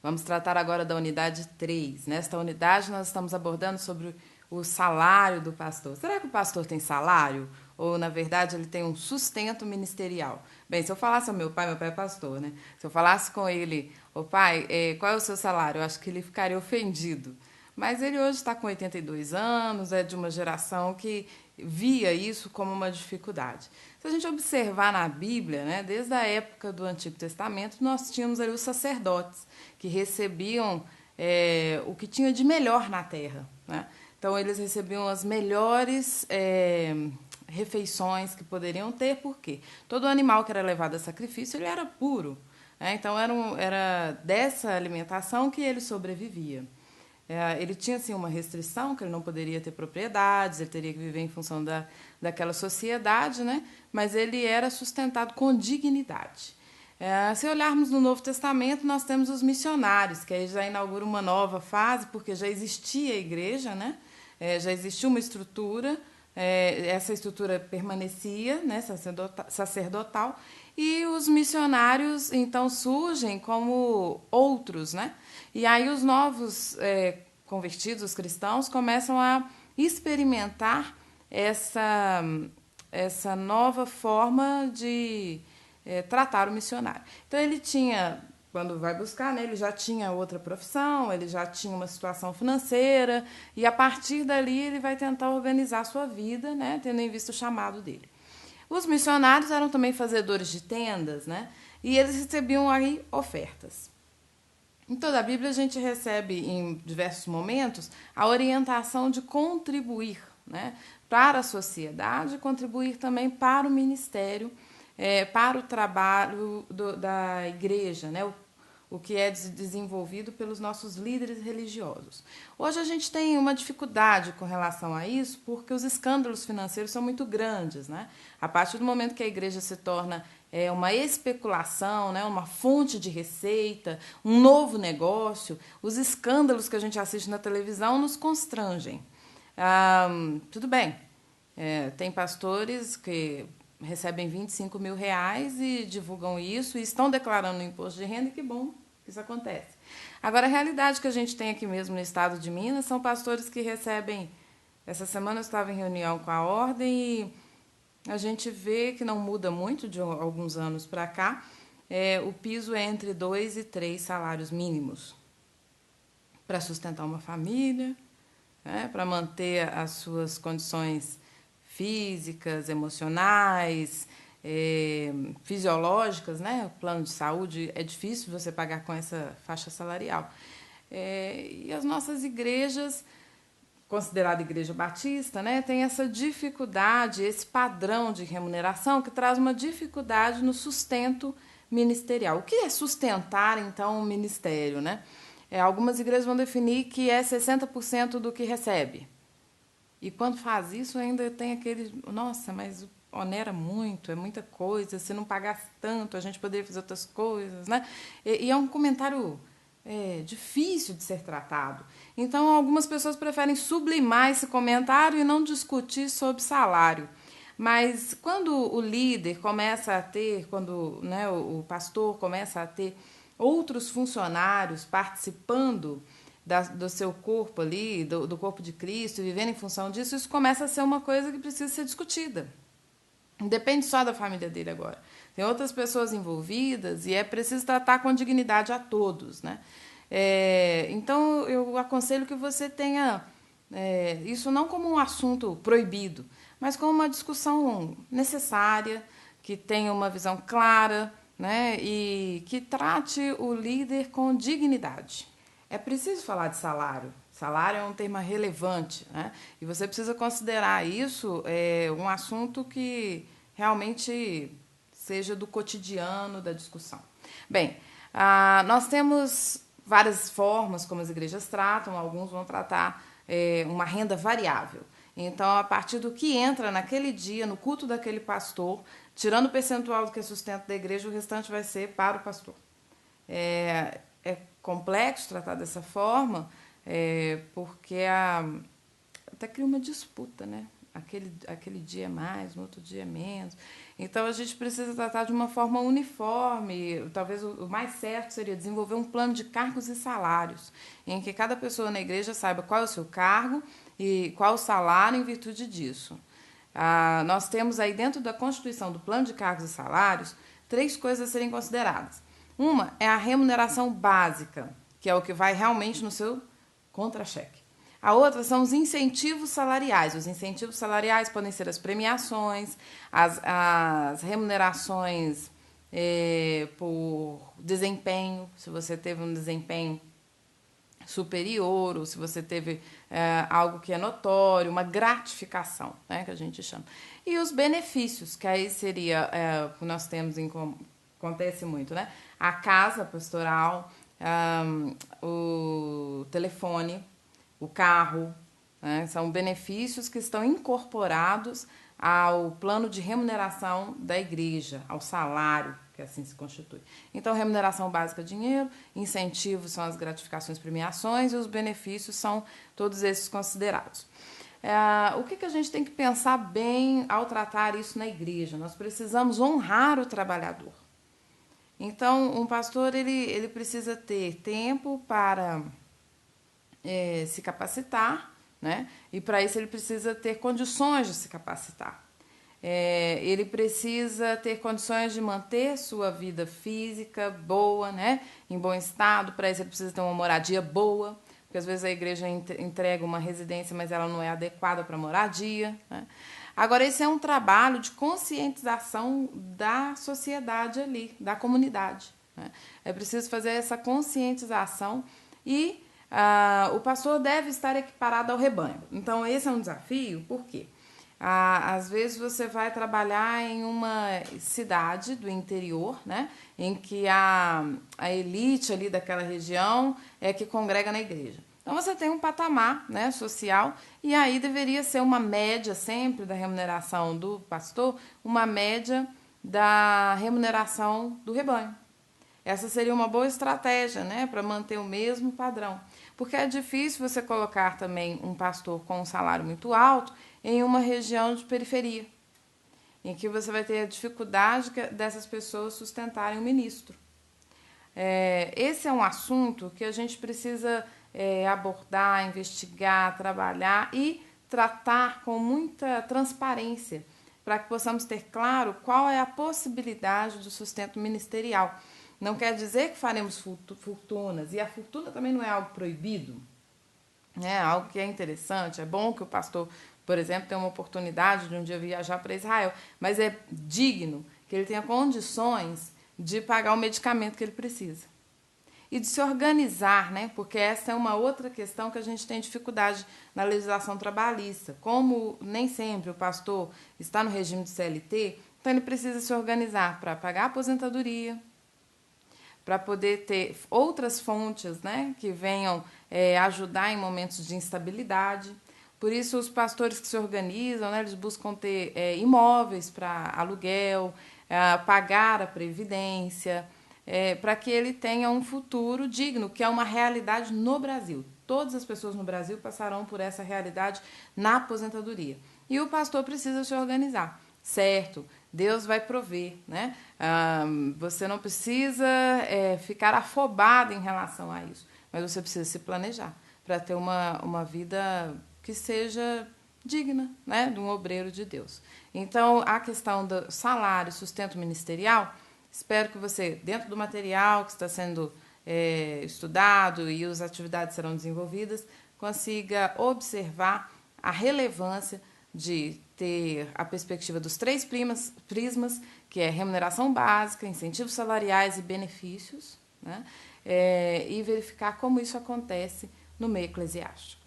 Vamos tratar agora da unidade 3. Nesta unidade, nós estamos abordando sobre o salário do pastor. Será que o pastor tem salário? Ou, na verdade, ele tem um sustento ministerial? Bem, se eu falasse ao meu pai é pastor, né? Se eu falasse com ele, ô pai, qual é o seu salário? Eu acho que ele ficaria ofendido. Mas ele hoje está com 82 anos, é de uma geração que via isso como uma dificuldade. Se a gente observar na Bíblia, né, desde a época do Antigo Testamento, nós tínhamos ali os sacerdotes, que recebiam o que tinha de melhor na terra. Né? Então, eles recebiam as melhores refeições que poderiam ter, porque todo animal que era levado a sacrifício ele era puro. Né? Então, era dessa alimentação que ele sobrevivia. Ele tinha assim, uma restrição, que ele não poderia ter propriedades, ele teria que viver em função daquela sociedade, né? Mas ele era sustentado com dignidade. Se olharmos no Novo Testamento, nós temos os missionários, que aí já inaugura uma nova fase, porque já existia a igreja, né? Já existia uma estrutura, essa estrutura permanecia, né, sacerdotal, e os missionários então surgem como outros, né? E aí os novos convertidos, os cristãos, começam a experimentar essa nova forma de tratar o missionário. Então ele tinha, quando vai buscar, né, ele já tinha outra profissão, ele já tinha uma situação financeira, e a partir dali ele vai tentar organizar a sua vida, né, tendo em vista o chamado dele. Os missionários eram também fazedores de tendas, né, e eles recebiam aí ofertas. Em toda a Bíblia a gente recebe em diversos momentos a orientação de contribuir, né, para a sociedade e contribuir também para o ministério, para o trabalho da igreja, né, o que é desenvolvido pelos nossos líderes religiosos. Hoje a gente tem uma dificuldade com relação a isso, porque os escândalos financeiros são muito grandes. Né? A partir do momento que a igreja se torna uma especulação, né, uma fonte de receita, um novo negócio, os escândalos que a gente assiste na televisão nos constrangem. Tudo bem, tem pastores que recebem 25 mil reais e divulgam isso e estão declarando o imposto de renda, e que bom que isso acontece. Agora, a realidade que a gente tem aqui mesmo no estado de Minas são pastores que recebem... Essa semana eu estava em reunião com a ordem e a gente vê que não muda muito de alguns anos para cá. O piso é entre 2 e 3 salários mínimos para sustentar uma família, né, para manter as suas condições físicas, emocionais, fisiológicas, né? O plano de saúde é difícil você pagar com essa faixa salarial. E as nossas igrejas, considerada igreja batista, né, tem essa dificuldade, esse padrão de remuneração que traz uma dificuldade no sustento ministerial. O que é sustentar, então, o ministério? Né? Algumas igrejas vão definir que é 60% do que recebe. E quando faz isso, ainda tem aquele... Nossa, mas onera muito, é muita coisa. Se não pagasse tanto, a gente poderia fazer outras coisas. Né? E é um comentário difícil de ser tratado. Então, algumas pessoas preferem sublimar esse comentário e não discutir sobre salário. Mas quando o líder começa a ter, quando, né, o pastor começa a ter outros funcionários participando do seu corpo ali, do corpo de Cristo, vivendo em função disso, isso começa a ser uma coisa que precisa ser discutida. Não depende só da família dele agora. Tem outras pessoas envolvidas e é preciso tratar com dignidade a todos. Né? Então, eu aconselho que você tenha isso não como um assunto proibido, mas como uma discussão necessária, que tenha uma visão clara, né, e que trate o líder com dignidade. É preciso falar de salário. Salário é um tema relevante, né? E você precisa considerar isso um assunto que realmente seja do cotidiano da discussão. Bem, nós temos várias formas como as igrejas tratam, alguns vão tratar uma renda variável. Então, a partir do que entra naquele dia, no culto daquele pastor, tirando o percentual do que é sustento da igreja, o restante vai ser para o pastor. É complexo tratar dessa forma, porque até cria uma disputa, né? aquele dia é mais, no outro dia é menos. Então, a gente precisa tratar de uma forma uniforme. Talvez o mais certo seria desenvolver um plano de cargos e salários, em que cada pessoa na igreja saiba qual é o seu cargo e qual o salário em virtude disso. Nós temos aí dentro da Constituição do Plano de Cargos e Salários 3 coisas a serem consideradas. Uma é a remuneração básica, que é o que vai realmente no seu contra-cheque. A outra são os incentivos salariais. Os incentivos salariais podem ser as premiações, as remunerações por desempenho, se você teve um desempenho superior, ou se você teve algo que é notório, uma gratificação, né, que a gente chama. E os benefícios, que aí seria, nós temos, acontece muito, né, a casa pastoral, o telefone, o carro, né, são benefícios que estão incorporados ao plano de remuneração da igreja, ao salário, que assim se constitui. Então, remuneração básica, dinheiro, incentivos são as gratificações, premiações, e os benefícios são todos esses considerados. O que a gente tem que pensar bem ao tratar isso na igreja? Nós precisamos honrar o trabalhador. Então, um pastor ele precisa ter tempo para se capacitar, né? E para isso ele precisa ter condições de se capacitar. Ele precisa ter condições de manter sua vida física boa, né? Em bom estado. Para isso ele precisa ter uma moradia boa, porque às vezes a igreja entrega uma residência, mas ela não é adequada para moradia, né? Agora, esse é um trabalho de conscientização da sociedade ali, da comunidade, né? É preciso fazer essa conscientização e o pastor deve estar equiparado ao rebanho. Então, esse é um desafio, por quê? Às vezes você vai trabalhar em uma cidade do interior, né, em que a elite ali daquela região é que congrega na igreja. Então você tem um patamar, né, social, e aí deveria ser uma média sempre da remuneração do pastor, uma média da remuneração do rebanho. Essa seria uma boa estratégia, né, para manter o mesmo padrão. Porque é difícil você colocar também um pastor com um salário muito alto em uma região de periferia, em que você vai ter a dificuldade dessas pessoas sustentarem o ministro. Esse é um assunto que a gente precisa abordar, investigar, trabalhar e tratar com muita transparência, para que possamos ter claro qual é a possibilidade do sustento ministerial. Não quer dizer que faremos fortunas, e a fortuna também não é algo proibido, é algo que é interessante. É bom que o pastor, por exemplo, tenha uma oportunidade de um dia viajar para Israel, mas é digno que ele tenha condições de pagar o medicamento que ele precisa. E de se organizar, né? Porque essa é uma outra questão que a gente tem dificuldade na legislação trabalhista. Como nem sempre o pastor está no regime de CLT, então ele precisa se organizar para pagar a aposentadoria, para poder ter outras fontes, né, que venham ajudar em momentos de instabilidade. Por isso, os pastores que se organizam, né, eles buscam ter imóveis para aluguel, pagar a previdência, para que ele tenha um futuro digno, que é uma realidade no Brasil. Todas as pessoas no Brasil passarão por essa realidade na aposentadoria. E o pastor precisa se organizar, certo? Deus vai prover, né? Você não precisa ficar afobado em relação a isso, mas você precisa se planejar para ter uma vida que seja digna, né, de um obreiro de Deus. Então, a questão do salário, sustento ministerial, espero que você, dentro do material que está sendo estudado e as atividades serão desenvolvidas, consiga observar a relevância de ter a perspectiva dos 3 prismas, que é remuneração básica, incentivos salariais e benefícios, né? E verificar como isso acontece no meio eclesiástico.